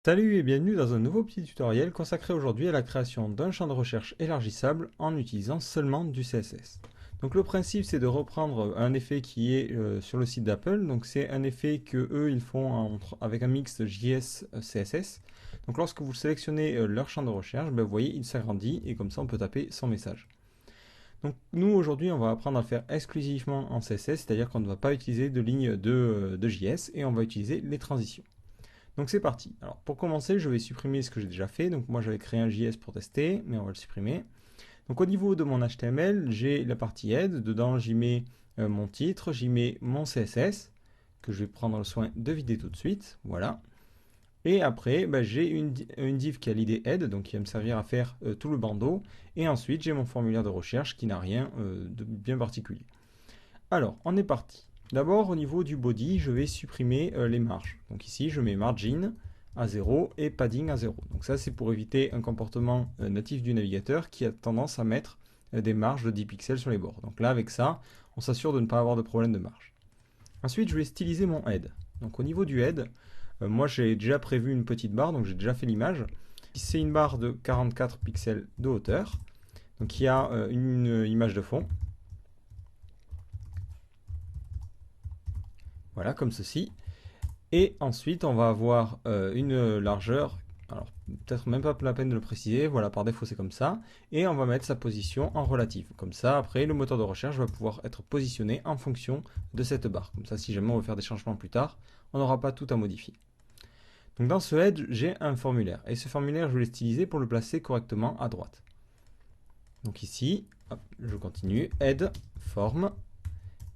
Salut et bienvenue dans un nouveau petit tutoriel consacré aujourd'hui à la création d'un champ de recherche élargissable en utilisant seulement du CSS. Donc le principe c'est de reprendre un effet qui est sur le site d'Apple, donc c'est un effet que eux ils font avec un mix JS CSS. Donc lorsque vous sélectionnez leur champ de recherche, ben, vous voyez il s'agrandit et comme ça on peut taper son message. Donc nous aujourd'hui on va apprendre à le faire exclusivement en CSS, c'est-à-dire qu'on ne va pas utiliser de ligne de JS et on va utiliser les transitions. Donc c'est parti. Alors pour commencer, je vais supprimer ce que j'ai déjà fait. Donc moi j'avais créé un JS pour tester, mais on va le supprimer. Donc au niveau de mon HTML, j'ai la partie head. Dedans j'y mets mon titre, j'y mets mon CSS, que je vais prendre le soin de vider tout de suite. Voilà. Et après, bah, j'ai une div qui a l'id head, donc qui va me servir à faire tout le bandeau. Et ensuite, j'ai mon formulaire de recherche qui n'a rien de bien particulier. Alors, on est parti. D'abord, au niveau du body, je vais supprimer les marges. Donc ici, je mets margin à 0 et padding à 0. Donc ça, c'est pour éviter un comportement natif du navigateur qui a tendance à mettre des marges de 10 pixels sur les bords. Donc là, avec ça, on s'assure de ne pas avoir de problème de marge. Ensuite, je vais styliser mon head. Donc au niveau du head, moi j'ai déjà prévu une petite barre, donc j'ai déjà fait l'image. C'est une barre de 44 pixels de hauteur. Donc il y a une image de fond. Voilà, comme ceci. Et ensuite, on va avoir une largeur, alors peut-être même pas la peine de le préciser, voilà, par défaut c'est comme ça, et on va mettre sa position en relative. Comme ça, après, le moteur de recherche va pouvoir être positionné en fonction de cette barre. Comme ça, si jamais on veut faire des changements plus tard, on n'aura pas tout à modifier. Donc dans ce head, j'ai un formulaire, et ce formulaire, je vais l'utiliser pour le placer correctement à droite. Donc ici, hop, je continue, head, form,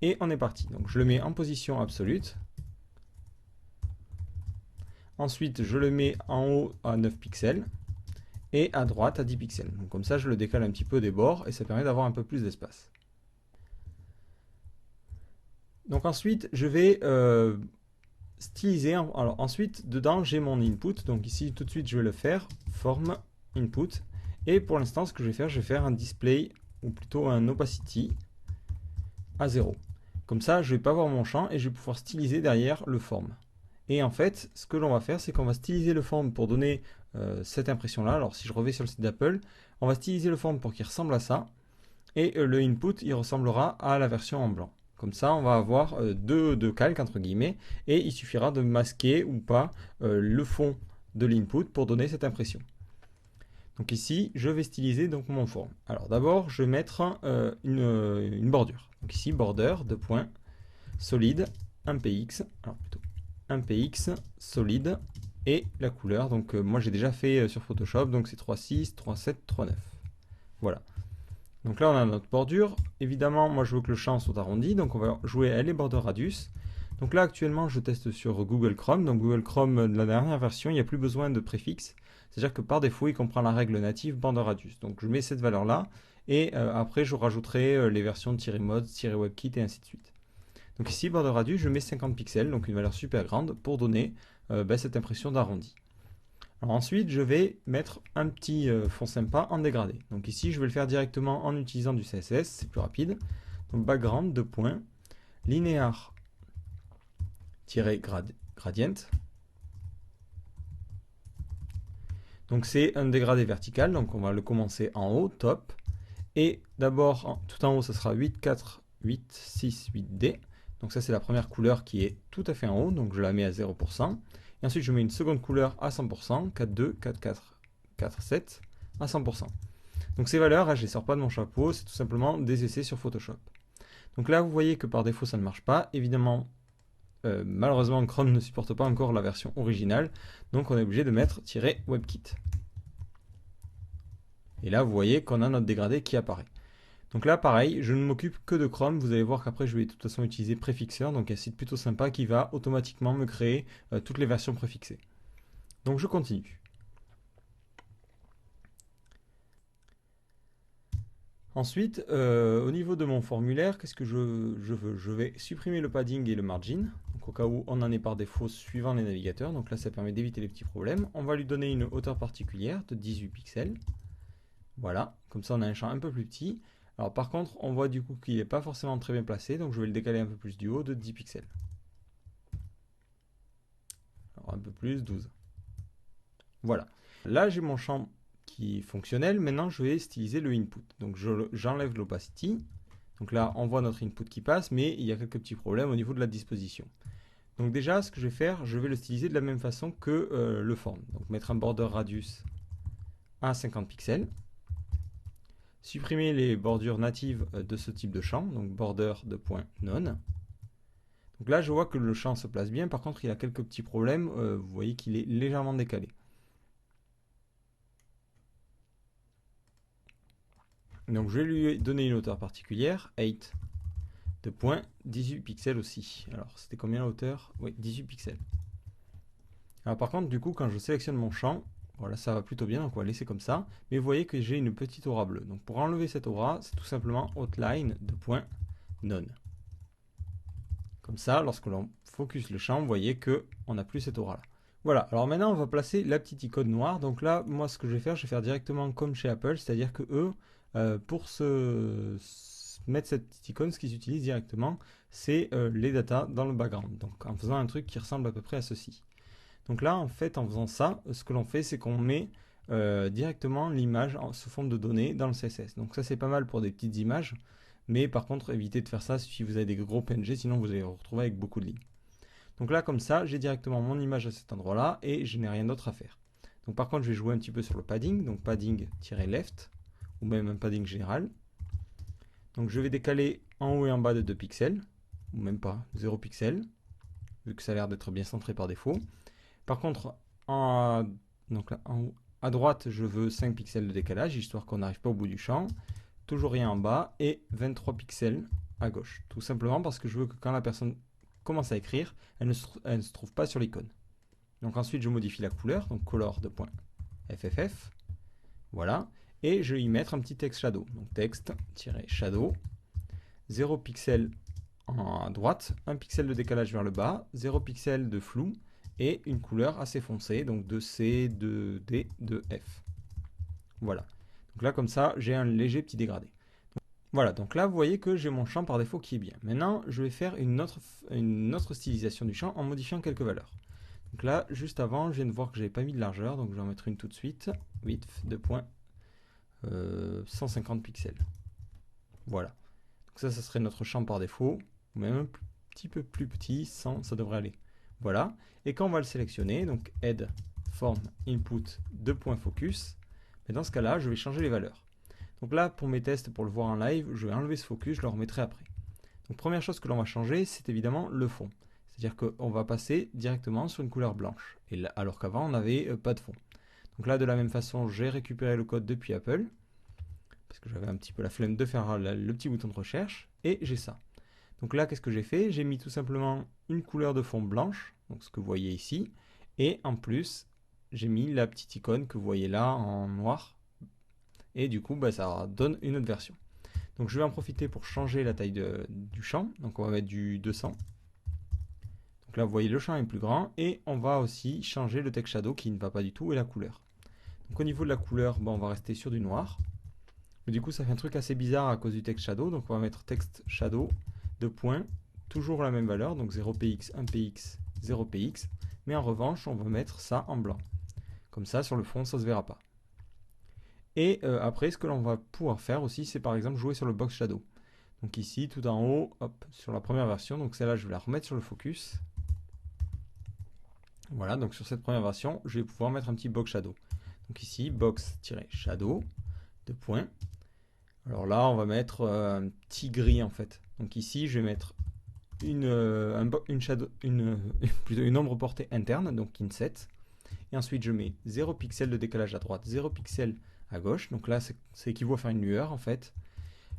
et on est parti. Donc je le mets en position absolue. Ensuite, je le mets en haut à 9 pixels et à droite à 10 pixels. Donc comme ça, je le décale un petit peu des bords et ça permet d'avoir un peu plus d'espace. Donc ensuite, je vais styliser. Alors ensuite, dedans, j'ai mon input. Donc ici, tout de suite, je vais le faire. Form input. Et pour l'instant, ce que je vais faire un display ou plutôt un opacity à 0. Comme ça, je ne vais pas voir mon champ et je vais pouvoir styliser derrière le form. Et en fait, ce que l'on va faire, c'est qu'on va styliser le form pour donner cette impression-là. Alors si je reviens sur le site d'Apple, on va styliser le form pour qu'il ressemble à ça. Et le input, il ressemblera à la version en blanc. Comme ça, on va avoir deux calques, entre guillemets, et il suffira de masquer ou pas le fond de l'input pour donner cette impression. Donc ici, je vais styliser donc mon form. Alors d'abord, je vais mettre une bordure. Donc ici, border, deux points, solide, 1px, alors plutôt 1px, solide, et la couleur. Donc moi j'ai déjà fait sur Photoshop, donc c'est 3.6, 3.7, 3.9. Voilà. Donc là on a notre bordure. Évidemment, moi je veux que le champ soit arrondi, donc on va jouer à les border radius. Donc là actuellement je teste sur Google Chrome. Donc Google Chrome de la dernière version, il n'y a plus besoin de préfixe. C'est-à-dire que par défaut il comprend la règle native border radius. Donc je mets cette valeur là et après je rajouterai les versions -mode, -webkit et ainsi de suite. Donc ici, border radius, je mets 50 pixels, donc une valeur super grande, pour donner cette impression d'arrondi. Alors ensuite, je vais mettre un petit fond sympa en dégradé. Donc ici, je vais le faire directement en utilisant du CSS, c'est plus rapide. Donc background, deux points, linear-gradient. Donc c'est un dégradé vertical, donc on va le commencer en haut, top. Et d'abord, tout en haut, ça sera 8, 4, 8, 6, 8D. Donc ça, c'est la première couleur qui est tout à fait en haut, donc je la mets à 0%. Et ensuite, je mets une seconde couleur à 100%, 4, 2, 4, 4, 4, 7, à 100%. Donc ces valeurs, je ne les sors pas de mon chapeau, c'est tout simplement des essais sur Photoshop. Donc là, vous voyez que par défaut, ça ne marche pas. Évidemment, malheureusement, Chrome ne supporte pas encore la version originale, donc on est obligé de mettre -webkit. Et là, vous voyez qu'on a notre dégradé qui apparaît. Donc là, pareil, je ne m'occupe que de Chrome. Vous allez voir qu'après, je vais de toute façon utiliser Prefixer, donc un site plutôt sympa qui va automatiquement me créer toutes les versions préfixées. Donc je continue. Ensuite, au niveau de mon formulaire, qu'est-ce que je veux? Je vais supprimer le padding et le margin, donc au cas où on en est par défaut suivant les navigateurs. Donc là, ça permet d'éviter les petits problèmes. On va lui donner une hauteur particulière de 18 pixels. Voilà, comme ça on a un champ un peu plus petit. Alors par contre, on voit du coup qu'il n'est pas forcément très bien placé, donc je vais le décaler un peu plus du haut de 10 pixels. Alors un peu plus, 12. Voilà. Là, j'ai mon champ qui est fonctionnel. Maintenant, je vais styliser le input. Donc, j'enlève l'opacity. Donc là, on voit notre input qui passe, mais il y a quelques petits problèmes au niveau de la disposition. Donc déjà, ce que je vais faire, je vais le styliser de la même façon que le form. Donc mettre un border radius à 50 pixels. Supprimer les bordures natives de ce type de champ, donc border de point none. Donc là, je vois que le champ se place bien. Par contre, il a quelques petits problèmes. Vous voyez qu'il est légèrement décalé. Donc je vais lui donner une hauteur particulière, 8 de point, 18 pixels aussi. Alors c'était combien la hauteur? Oui, 18 pixels. Alors par contre, du coup, quand je sélectionne mon champ, voilà, ça va plutôt bien, donc on va laisser comme ça. Mais vous voyez que j'ai une petite aura bleue. Donc pour enlever cette aura, c'est tout simplement outline de point none. Comme ça, lorsque l'on focus le champ, vous voyez qu'on n'a plus cette aura-là. Voilà, alors maintenant on va placer la petite icône noire. Donc là, moi ce que je vais faire directement comme chez Apple, c'est-à-dire que eux, pour mettre cette petite icône, ce qu'ils utilisent directement, c'est les datas dans le background. Donc en faisant un truc qui ressemble à peu près à ceci. Donc là, en fait, en faisant ça, ce que l'on fait, c'est qu'on met directement l'image sous forme de données dans le CSS. Donc ça, c'est pas mal pour des petites images. Mais par contre, évitez de faire ça si vous avez des gros PNG, sinon vous allez vous retrouver avec beaucoup de lignes. Donc là, comme ça, j'ai directement mon image à cet endroit-là et je n'ai rien d'autre à faire. Donc par contre, je vais jouer un petit peu sur le padding, donc padding-left, ou même un padding général. Donc je vais décaler en haut et en bas de 2 pixels, ou même pas, 0 pixels, vu que ça a l'air d'être bien centré par défaut. Par contre, donc là, en haut, à droite, je veux 5 pixels de décalage, histoire qu'on n'arrive pas au bout du champ. Toujours rien en bas, et 23 pixels à gauche. Tout simplement parce que je veux que quand la personne commence à écrire, elle ne se trouve pas sur l'icône. Donc ensuite, je modifie la couleur, donc color de point FFF. Voilà. Et je vais y mettre un petit text shadow. Donc texte-shadow. 0 pixel à droite, 1 pixel de décalage vers le bas, 0 pixel de flou et une couleur assez foncée, donc de C, de D, de F. Voilà. Donc là, comme ça, j'ai un léger petit dégradé. Voilà, donc là, vous voyez que j'ai mon champ par défaut qui est bien. Maintenant, je vais faire une autre stylisation du champ en modifiant quelques valeurs. Donc là, juste avant, je viens de voir que je n'avais pas mis de largeur, donc je vais en mettre une tout de suite. Width de point 150 pixels. Voilà. Donc ça serait notre champ par défaut, ou même un petit peu plus petit, 100, ça devrait aller. Voilà. Et quand on va le sélectionner, donc Add, Form, Input, de point focus, mais dans ce cas-là, je vais changer les valeurs. Donc là, pour mes tests, pour le voir en live, je vais enlever ce focus, je le remettrai après. Donc première chose que l'on va changer, c'est évidemment le fond. C'est-à-dire qu'on va passer directement sur une couleur blanche, et là, alors qu'avant, on n'avait pas de fond. Donc là, de la même façon, j'ai récupéré le code depuis Apple, parce que j'avais un petit peu la flemme de faire le petit bouton de recherche, et j'ai ça. Donc là, qu'est-ce que j'ai fait? J'ai mis tout simplement une couleur de fond blanche, donc ce que vous voyez ici, et en plus, j'ai mis la petite icône que vous voyez là en noir, et du coup, ça donne une autre version. Donc je vais en profiter pour changer la taille du champ, donc on va mettre du 200. Donc là, vous voyez, le champ est plus grand, et on va aussi changer le text shadow qui ne va pas du tout, et la couleur. Donc au niveau de la couleur, on va rester sur du noir. Mais du coup, ça fait un truc assez bizarre à cause du text shadow. Donc on va mettre text shadow de point, toujours la même valeur, donc 0px, 1px, 0px. Mais en revanche, on va mettre ça en blanc. Comme ça, sur le fond, ça ne se verra pas. Et après, ce que l'on va pouvoir faire aussi, c'est par exemple jouer sur le box shadow. Donc ici, tout en haut, hop, sur la première version. Donc celle-là, je vais la remettre sur le focus. Voilà, donc sur cette première version, je vais pouvoir mettre un petit box shadow. Donc ici, box-shadow, de point. Alors là, on va mettre un petit gris en fait. Donc ici, je vais mettre plutôt une ombre portée interne, donc inset. Et ensuite, je mets 0 pixel de décalage à droite, 0 pixel à gauche. Donc là, c'est équivaut à faire une lueur en fait.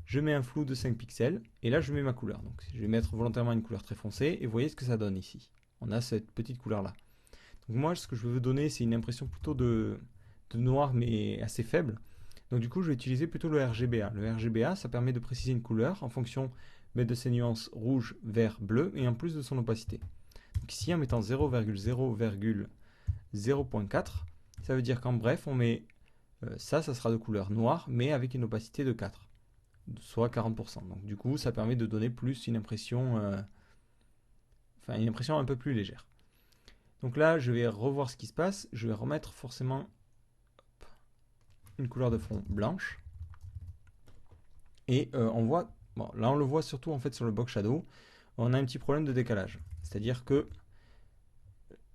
Je mets un flou de 5 pixels. Et là, je mets ma couleur. Donc je vais mettre volontairement une couleur très foncée. Et vous voyez ce que ça donne ici. On a cette petite couleur là. Donc moi, ce que je veux donner, c'est une impression plutôt de noir, mais assez faible. Donc du coup, je vais utiliser plutôt le RGBA. Le RGBA, ça permet de préciser une couleur en fonction de ses nuances rouge, vert, bleu, et en plus de son opacité. Donc ici, en mettant 0,0,0.4, ça veut dire qu'en bref, on met ça sera de couleur noire, mais avec une opacité de 4, soit 40%. Donc du coup, ça permet de donner plus une impression un peu plus légère. Donc là, je vais revoir ce qui se passe. Je vais remettre forcément une couleur de fond blanche. Et on voit, bon, là on le voit surtout en fait sur le box shadow, on a un petit problème de décalage. C'est-à-dire que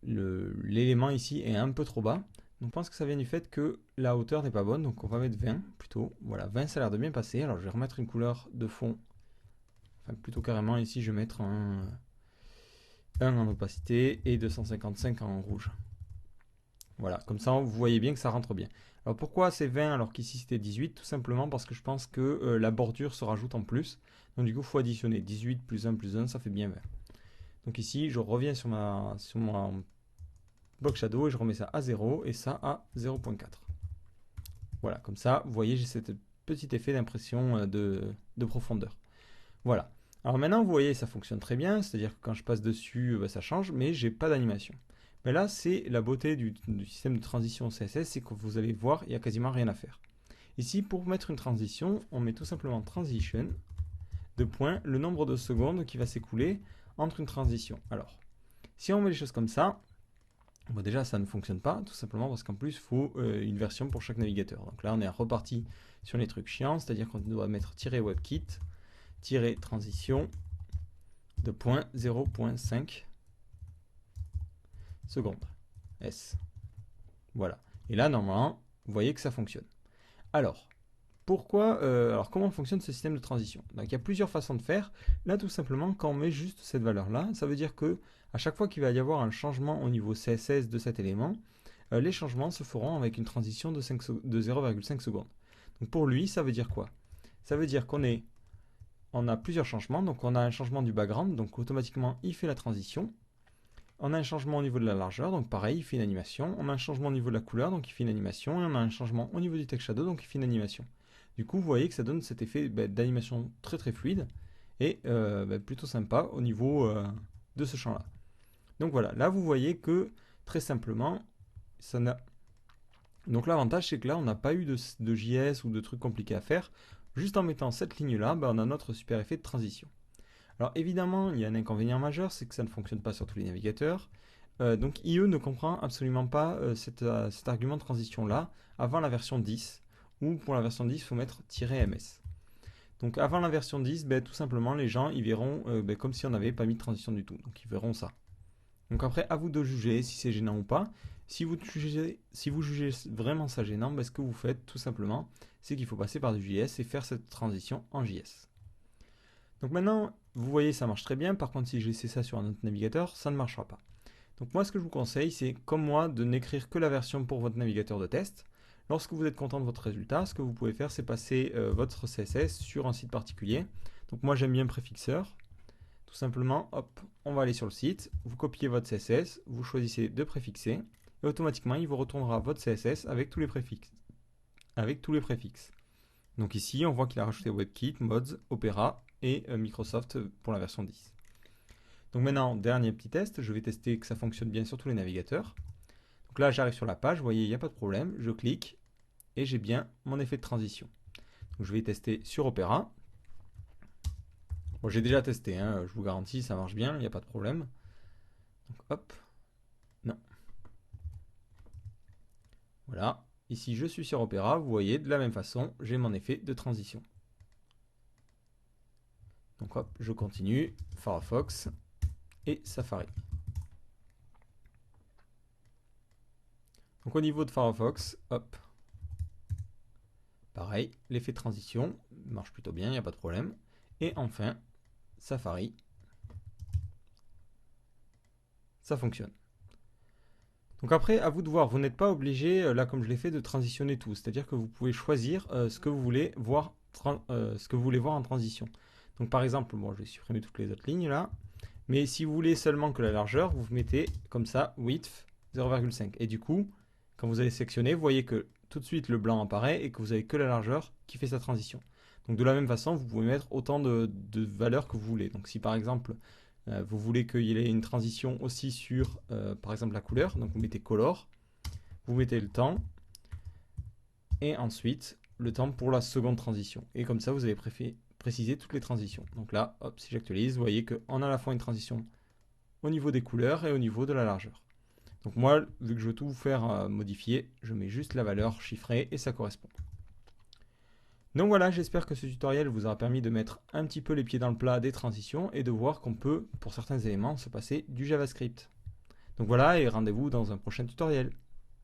l'élément ici est un peu trop bas. Donc je pense que ça vient du fait que la hauteur n'est pas bonne. Donc on va mettre 20 plutôt. Voilà, 20 ça a l'air de bien passer. Alors je vais remettre une couleur de fond. Enfin plutôt carrément ici je vais mettre un 1 en opacité et 255 en rouge. Voilà, comme ça vous voyez bien que ça rentre bien. Alors pourquoi c'est 20 alors qu'ici c'était 18? Tout simplement parce que je pense que la bordure se rajoute en plus. Donc du coup il faut additionner 18 plus 1 plus 1, ça fait bien 20. Donc ici je reviens sur mon box shadow et je remets ça à 0 et ça à 0.4. Voilà, comme ça vous voyez j'ai cet petit effet d'impression de profondeur. Voilà. Alors maintenant vous voyez ça fonctionne très bien, c'est-à-dire que quand je passe dessus ça change, mais j'ai pas d'animation. Mais là, c'est la beauté du système de transition CSS, c'est que vous allez voir, il n'y a quasiment rien à faire. Ici, pour mettre une transition, on met tout simplement transition, de point, le nombre de secondes qui va s'écouler entre une transition. Alors, si on met les choses comme ça, bon déjà ça ne fonctionne pas, tout simplement parce qu'en plus il faut une version pour chaque navigateur. Donc là on est reparti sur les trucs chiants, c'est-à-dire qu'on doit mettre -webkit, -transition, de point 0.5 secondes. S. Voilà. Et là, normalement, vous voyez que ça fonctionne. Alors, alors comment fonctionne ce système de transition? Donc, il y a plusieurs façons de faire. Là, tout simplement, quand on met juste cette valeur-là, ça veut dire que à chaque fois qu'il va y avoir un changement au niveau CSS de cet élément, les changements se feront avec une transition de 0,5 secondes. Donc, pour lui, ça veut dire quoi? Ça veut dire on a plusieurs changements. Donc, on a un changement du background. Donc, automatiquement, il fait la transition. On a un changement au niveau de la largeur, donc pareil, il fait une animation. On a un changement au niveau de la couleur, donc il fait une animation. Et on a un changement au niveau du text shadow, donc il fait une animation. Du coup, vous voyez que ça donne cet effet d'animation très très fluide et plutôt sympa au niveau de ce champ-là. Donc voilà, là vous voyez que très simplement, ça n'a... Donc l'avantage c'est que là on n'a pas eu de JS ou de trucs compliqués à faire. Juste en mettant cette ligne-là, on a notre super effet de transition. Alors évidemment, il y a un inconvénient majeur, c'est que ça ne fonctionne pas sur tous les navigateurs. Donc IE ne comprend absolument pas cet argument de transition-là avant la version 10, ou pour la version 10, il faut mettre -ms. Donc avant la version 10, tout simplement, les gens, ils verront comme si on n'avait pas mis de transition du tout. Donc ils verront ça. Donc après, à vous de juger si c'est gênant ou pas. Si vous jugez vraiment ça gênant, ce que vous faites tout simplement, c'est qu'il faut passer par du JS et faire cette transition en JS. Donc maintenant, vous voyez, ça marche très bien. Par contre, si je laissais ça sur un autre navigateur, ça ne marchera pas. Donc moi, ce que je vous conseille, c'est, comme moi, de n'écrire que la version pour votre navigateur de test. Lorsque vous êtes content de votre résultat, ce que vous pouvez faire, c'est passer votre CSS sur un site particulier. Donc moi, j'aime bien Préfixeur. Tout simplement, hop, on va aller sur le site, vous copiez votre CSS, vous choisissez de préfixer, et automatiquement, il vous retournera votre CSS avec tous les préfixes. Donc ici, on voit qu'il a rajouté WebKit, Mods, Opera et Microsoft pour la version 10. Donc maintenant, dernier petit test, je vais tester que ça fonctionne bien sur tous les navigateurs. Donc là, j'arrive sur la page, vous voyez, il n'y a pas de problème, je clique et j'ai bien mon effet de transition. Donc je vais tester sur Opera. Bon, j'ai déjà testé, je vous garantis, ça marche bien, il n'y a pas de problème. Donc hop, non. Voilà, ici je suis sur Opera, vous voyez, de la même façon, j'ai mon effet de transition. Donc hop, je continue, Firefox et Safari. Donc au niveau de Firefox, hop, pareil, l'effet de transition marche plutôt bien, il n'y a pas de problème. Et enfin, Safari, ça fonctionne. Donc après, à vous de voir, vous n'êtes pas obligé, là comme je l'ai fait, de transitionner tout. C'est-à-dire que vous pouvez choisir ce que vous voulez voir en transition. Donc par exemple, bon, je vais supprimer toutes les autres lignes là. Mais si vous voulez seulement que la largeur, vous mettez comme ça, width 0,5. Et du coup, quand vous allez sélectionner, vous voyez que tout de suite le blanc apparaît et que vous avez que la largeur qui fait sa transition. Donc de la même façon, vous pouvez mettre autant de valeurs que vous voulez. Donc si par exemple, vous voulez qu'il y ait une transition aussi sur, par exemple, la couleur, donc vous mettez color, vous mettez le temps, et ensuite le temps pour la seconde transition. Et comme ça, vous avez précisé toutes les transitions. Donc là, hop, si j'actualise, vous voyez qu'on a à la fois une transition au niveau des couleurs et au niveau de la largeur. Donc moi, vu que je veux tout faire modifier, je mets juste la valeur chiffrée et ça correspond. Donc voilà, j'espère que ce tutoriel vous aura permis de mettre un petit peu les pieds dans le plat des transitions et de voir qu'on peut, pour certains éléments, se passer du JavaScript. Donc voilà, et rendez-vous dans un prochain tutoriel.